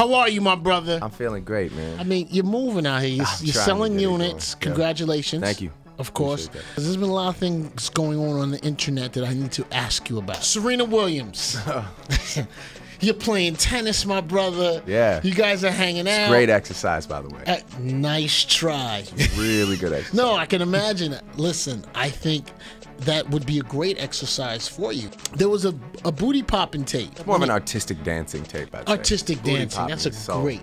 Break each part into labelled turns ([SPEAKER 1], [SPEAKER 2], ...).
[SPEAKER 1] How are you, my brother?
[SPEAKER 2] I'm feeling great, man.
[SPEAKER 1] I mean, you're moving out here. You're selling units. Congratulations.
[SPEAKER 2] Thank you.
[SPEAKER 1] Of course. There's been a lot of things going on the internet that I need to ask you about. Serena Williams. You're playing tennis, my brother.
[SPEAKER 2] Yeah.
[SPEAKER 1] You guys are hanging out.
[SPEAKER 2] Great exercise, by the way.
[SPEAKER 1] Nice try.
[SPEAKER 2] Really good exercise.
[SPEAKER 1] No, I can imagine it. Listen, I think that would be a great exercise for you. There was a booty popping tape.
[SPEAKER 2] More of an artistic dancing tape, I'd say.
[SPEAKER 1] Artistic dancing. That's a great.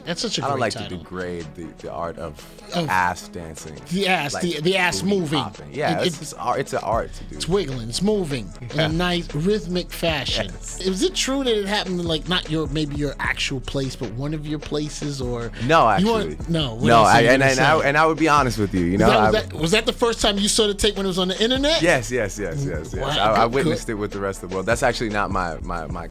[SPEAKER 1] That's such a great title.
[SPEAKER 2] I don't like to degrade the art of ass dancing.
[SPEAKER 1] The ass,
[SPEAKER 2] like
[SPEAKER 1] the ass moving.
[SPEAKER 2] Popping. Yeah, it's an art to do.
[SPEAKER 1] It's wiggling. It's moving in a nice rhythmic fashion.
[SPEAKER 2] Yes.
[SPEAKER 1] Is it true that it happened in, like, not maybe your actual place, but one of your places, or
[SPEAKER 2] no? Actually,
[SPEAKER 1] no.
[SPEAKER 2] And I would be honest with you. You know,
[SPEAKER 1] was that the first time you saw the tape when it was on the internet?
[SPEAKER 2] Yes.
[SPEAKER 1] Wow,
[SPEAKER 2] I witnessed it with the rest of the world. That's actually not my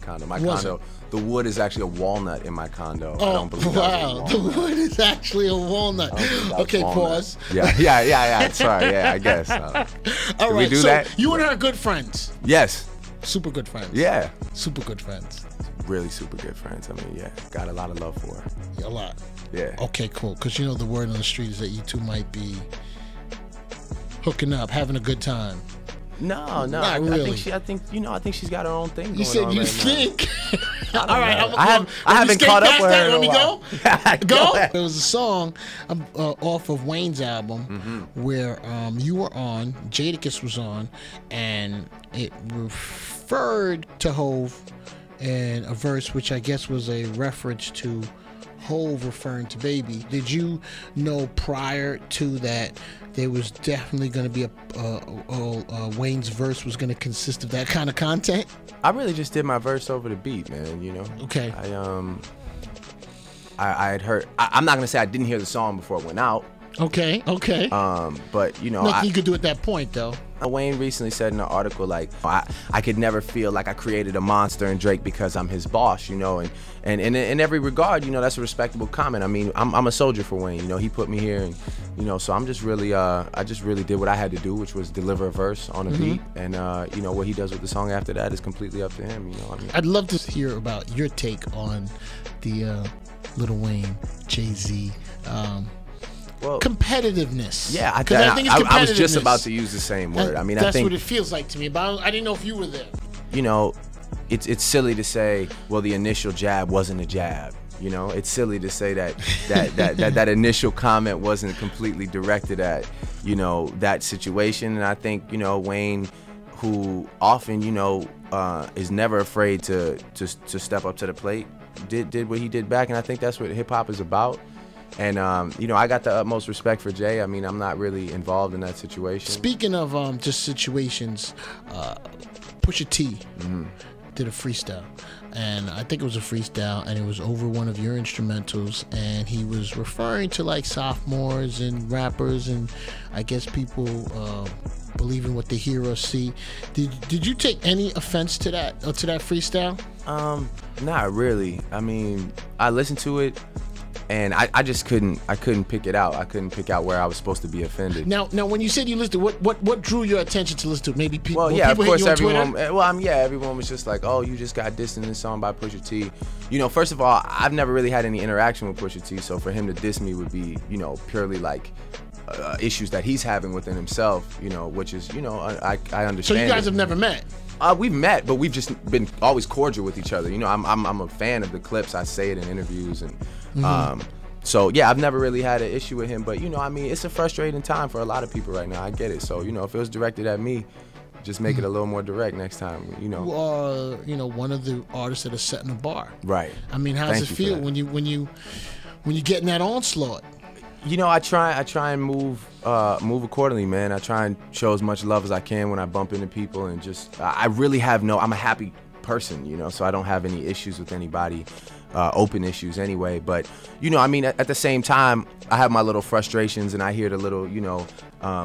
[SPEAKER 2] condo. My condo, the wood is actually a walnut in my condo.
[SPEAKER 1] Oh,
[SPEAKER 2] I don't believe
[SPEAKER 1] wow. The wood is actually a walnut. Okay, pause.
[SPEAKER 2] Yeah. Sorry, I guess.
[SPEAKER 1] All right,
[SPEAKER 2] so
[SPEAKER 1] that? You and her are good friends?
[SPEAKER 2] Yes.
[SPEAKER 1] Super good friends?
[SPEAKER 2] Yeah.
[SPEAKER 1] Super good friends.
[SPEAKER 2] Really super good friends. I mean, yeah, got a lot of love for her.
[SPEAKER 1] A lot?
[SPEAKER 2] Yeah.
[SPEAKER 1] Okay, cool. Because, you know, the word on the street is that you two might be hooking up, having a good time.
[SPEAKER 2] No,
[SPEAKER 1] not really.
[SPEAKER 2] I think she's got her own thing going on.
[SPEAKER 1] You said you
[SPEAKER 2] right
[SPEAKER 1] think.
[SPEAKER 2] All
[SPEAKER 1] right,
[SPEAKER 2] I haven't caught up with her.
[SPEAKER 1] Let me go.
[SPEAKER 2] Go.
[SPEAKER 1] There was a song off of Wayne's album where you were on, Jadakiss was on, and it referred to Hov in a verse which I guess was a reference to Hov referring to Baby. Did you know prior to that there was definitely going to be Wayne's verse was going to consist of that kind of content?
[SPEAKER 2] I really just did my verse over the beat, man. You know.
[SPEAKER 1] Okay.
[SPEAKER 2] I had heard. I'm not gonna say I didn't hear the song before it went out.
[SPEAKER 1] Okay.
[SPEAKER 2] But you know,
[SPEAKER 1] nothing you could do at that point, though.
[SPEAKER 2] Wayne recently said in an article, like, I could never feel like I created a monster in Drake because I'm his boss, you know, and in every regard, you know, that's a respectable comment. I mean, I'm a soldier for Wayne, you know, he put me here, and you know, so I'm just really, I just really did what I had to do, which was deliver a verse on a beat, and you know, what he does with the song after that is completely up to him, you know. I mean,
[SPEAKER 1] I'd love to hear about your take on the Lil Wayne, Jay-Z. Well, competitiveness.
[SPEAKER 2] Yeah, I
[SPEAKER 1] think it's competitiveness.
[SPEAKER 2] I was just about to use the same word. I mean,
[SPEAKER 1] that's
[SPEAKER 2] I think
[SPEAKER 1] what it feels like to me. But I didn't know if you were there.
[SPEAKER 2] You know, it's silly to say, well, the initial jab wasn't a jab. You know, it's silly to say that initial comment wasn't completely directed at, you know, that situation. And I think, you know, Wayne, who often, you know, is never afraid to step up to the plate, did what he did back, and I think that's what hip hop is about. And, you know, I got the utmost respect for Jay. I mean, I'm not really involved in that situation.
[SPEAKER 1] Speaking of just situations, Pusha T did a freestyle. And I think it was a freestyle, and it was over one of your instrumentals. And he was referring to, like, sophomores and rappers, and I guess people believe in what they hear or see. Did you take any offense to that freestyle?
[SPEAKER 2] Not really. I mean, I listened to it. And I just couldn't pick it out. I couldn't pick out where I was supposed to be offended.
[SPEAKER 1] Now, when you said you listened, what drew your attention to listen to? Maybe people.
[SPEAKER 2] Well, yeah,
[SPEAKER 1] people
[SPEAKER 2] of course,
[SPEAKER 1] everyone.
[SPEAKER 2] Everyone was just like, "Oh, you just got dissed in this song by Pusha T." You know, first of all, I've never really had any interaction with Pusha T, so for him to diss me would be, you know, purely like issues that he's having within himself. You know, which is, you know, I understand.
[SPEAKER 1] So you guys have never met?
[SPEAKER 2] We've met, but we've just been always cordial with each other. You know, I'm a fan of the clips. I say it in interviews, and so yeah, I've never really had an issue with him. But you know, I mean, it's a frustrating time for a lot of people right now. I get it. So you know, if it was directed at me, just make it a little more direct next time. You know.
[SPEAKER 1] You are, you know, one of the artists that are setting the bar.
[SPEAKER 2] Right.
[SPEAKER 1] I mean, how does it feel when you getting that onslaught?
[SPEAKER 2] You know, I try and move accordingly, man. I try and show as much love as I can when I bump into people, and just I really have I'm a happy person, you know, so I don't have any issues with anybody, open issues anyway. But you know, I mean, at the same time, I have my little frustrations, and I hear the little, you know,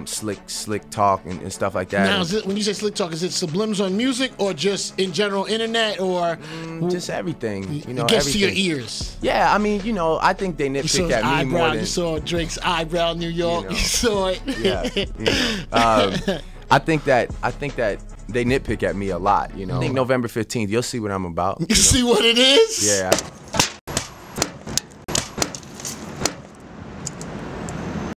[SPEAKER 2] slick talk and stuff like that.
[SPEAKER 1] Now, when you say slick talk, is it sublims on music, or just in general internet, or
[SPEAKER 2] just everything? You know,
[SPEAKER 1] it gets to your ears.
[SPEAKER 2] Yeah, I mean, you know, I think they nitpick at me
[SPEAKER 1] eyebrow,
[SPEAKER 2] more than
[SPEAKER 1] you saw Drake's eyebrow in New York. You saw it.
[SPEAKER 2] Yeah. You know, I think that they nitpick at me a lot. You know, I think November 15th, you'll see what I'm about.
[SPEAKER 1] You see what it is?
[SPEAKER 2] Yeah.